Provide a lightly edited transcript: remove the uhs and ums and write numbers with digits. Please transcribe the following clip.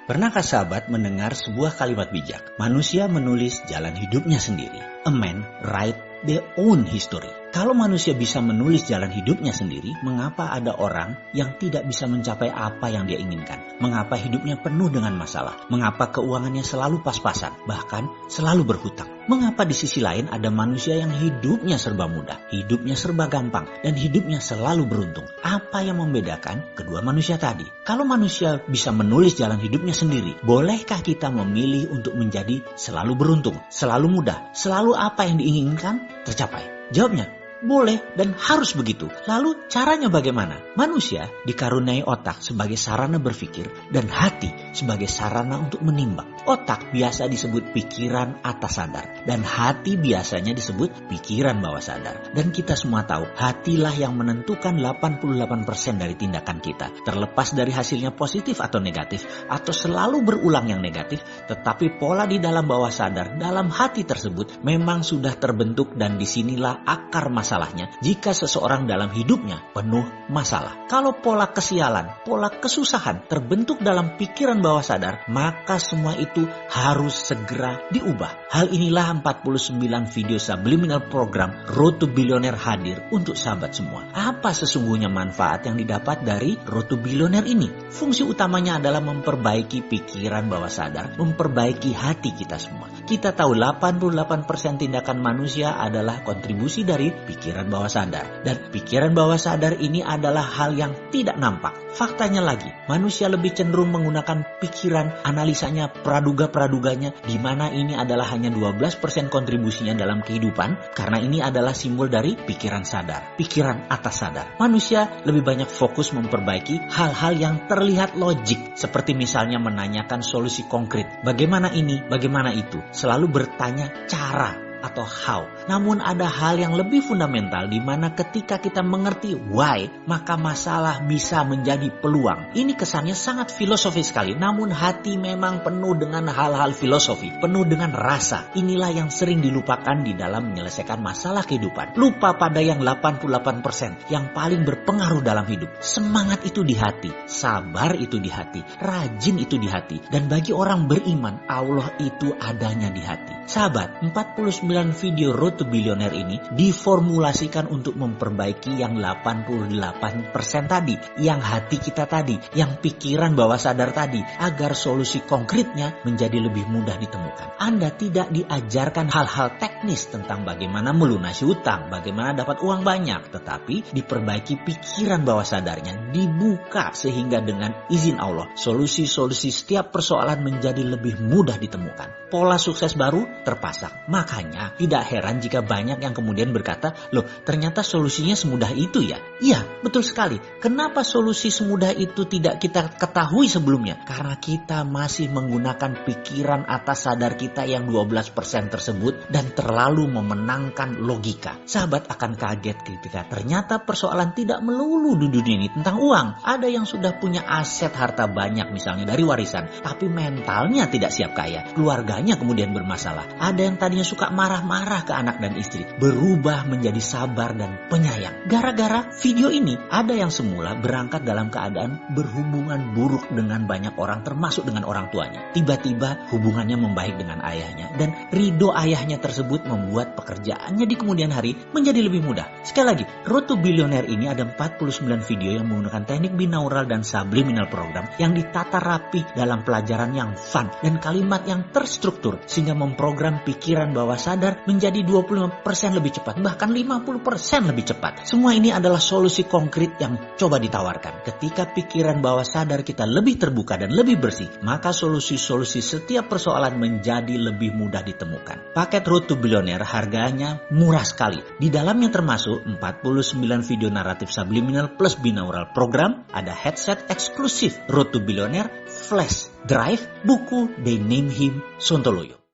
Pernahkah sahabat mendengar sebuah kalimat bijak? Manusia menulis jalan hidupnya sendiri. A man write their own history. Kalau manusia bisa menulis jalan hidupnya sendiri, mengapa ada orang yang tidak bisa mencapai apa yang dia inginkan? Mengapa hidupnya penuh dengan masalah? Mengapa keuangannya selalu pas-pasan, bahkan selalu berhutang? Mengapa di sisi lain ada manusia yang hidupnya serba mudah, hidupnya serba gampang, dan hidupnya selalu beruntung? Apa yang membedakan kedua manusia tadi? Kalau manusia bisa menulis jalan hidupnya sendiri, bolehkah kita memilih untuk menjadi selalu beruntung, selalu mudah, selalu apa yang diinginkan tercapai? Jawabnya, boleh dan harus begitu. Lalu caranya bagaimana? Manusia dikaruniai otak sebagai sarana berpikir dan hati sebagai sarana untuk menimbang. Otak biasa disebut pikiran atas sadar dan hati biasanya disebut pikiran bawah sadar. Dan kita semua tahu hatilah yang menentukan 88% dari tindakan kita. Terlepas dari hasilnya positif atau negatif atau selalu berulang yang negatif, tetapi pola di dalam bawah sadar dalam hati tersebut memang sudah terbentuk dan disinilah akar masalahnya jika seseorang dalam hidupnya penuh masalah. Kalau pola kesialan, pola kesusahan terbentuk dalam pikiran bawah sadar, maka semua itu harus segera diubah. Hal inilah 49 video subliminal program Road to Billionaire hadir untuk sahabat semua. Apa sesungguhnya manfaat yang didapat dari Road to Billionaire ini? Fungsi utamanya adalah memperbaiki pikiran bawah sadar, memperbaiki hati kita semua. Kita tahu 88% tindakan manusia adalah kontribusi dari pikiran bawah sadar. Dan pikiran bawah sadar ini adalah hal yang tidak nampak. Faktanya lagi, manusia lebih cenderung menggunakan pikiran, analisanya, praduga-praduganya, di mana ini adalah hanya 12% kontribusinya dalam kehidupan, karena ini adalah simbol dari pikiran sadar, pikiran atas sadar. Manusia lebih banyak fokus memperbaiki hal-hal yang terlihat logik, seperti misalnya menanyakan solusi konkret. Bagaimana ini, bagaimana itu? Selalu bertanya cara atau how. Namun ada hal yang lebih fundamental di mana ketika kita mengerti why, maka masalah bisa menjadi peluang. Ini kesannya sangat filosofis sekali, namun hati memang penuh dengan hal-hal filosofi, penuh dengan rasa. Inilah yang sering dilupakan di dalam menyelesaikan masalah kehidupan. Lupa pada yang 88% yang paling berpengaruh dalam hidup. Semangat itu di hati, sabar itu di hati, rajin itu di hati. Dan bagi orang beriman, Allah itu adanya di hati. Sahabat, 49 video Road to Billionaire ini diformulasikan untuk memperbaiki yang 88% tadi, yang hati kita tadi, yang pikiran bawah sadar tadi, agar solusi konkretnya menjadi lebih mudah ditemukan. Anda tidak diajarkan hal-hal teknis tentang bagaimana melunasi utang, bagaimana dapat uang banyak, tetapi diperbaiki pikiran bawah sadarnya, dibuka sehingga dengan izin Allah, solusi-solusi setiap persoalan menjadi lebih mudah ditemukan. Pola sukses baru terpasang. Makanya tidak heran jika banyak yang kemudian berkata, loh ternyata solusinya semudah itu ya? Iya, betul sekali. Kenapa solusi semudah itu tidak kita ketahui sebelumnya? Karena kita masih menggunakan pikiran atas sadar kita yang 12% tersebut dan terlalu memenangkan logika. Sahabat akan kaget ketika ternyata persoalan tidak melulu di dunia ini tentang uang. Ada yang sudah punya aset harta banyak misalnya dari warisan, tapi mentalnya tidak siap kaya. Keluarganya kemudian bermasalah. Ada yang tadinya suka marah-marah ke anak dan istri, berubah menjadi sabar dan penyayang. Gara-gara video ini, ada yang semula berangkat dalam keadaan berhubungan buruk dengan banyak orang, termasuk dengan orang tuanya. Tiba-tiba hubungannya membaik dengan ayahnya, dan ridho ayahnya tersebut membuat pekerjaannya di kemudian hari menjadi lebih mudah. Sekali lagi, Road to Billionaire ini ada 49 video yang menggunakan teknik binaural dan subliminal program yang ditata rapi dalam pelajaran yang fun dan kalimat yang terstruktur sehingga memprogram pikiran bawah sadar menjadi 25% lebih cepat, bahkan 50% lebih cepat. Semua ini adalah solusi konkret yang coba ditawarkan. Ketika pikiran bawah sadar kita lebih terbuka dan lebih bersih, maka solusi-solusi setiap persoalan menjadi lebih mudah ditemukan. Paket Road to Billionaire harganya murah sekali. Di dalamnya termasuk 49 video naratif subliminal plus binaural program, ada headset eksklusif Road to Billionaire, flash drive, buku They Name Him Sontoloyo.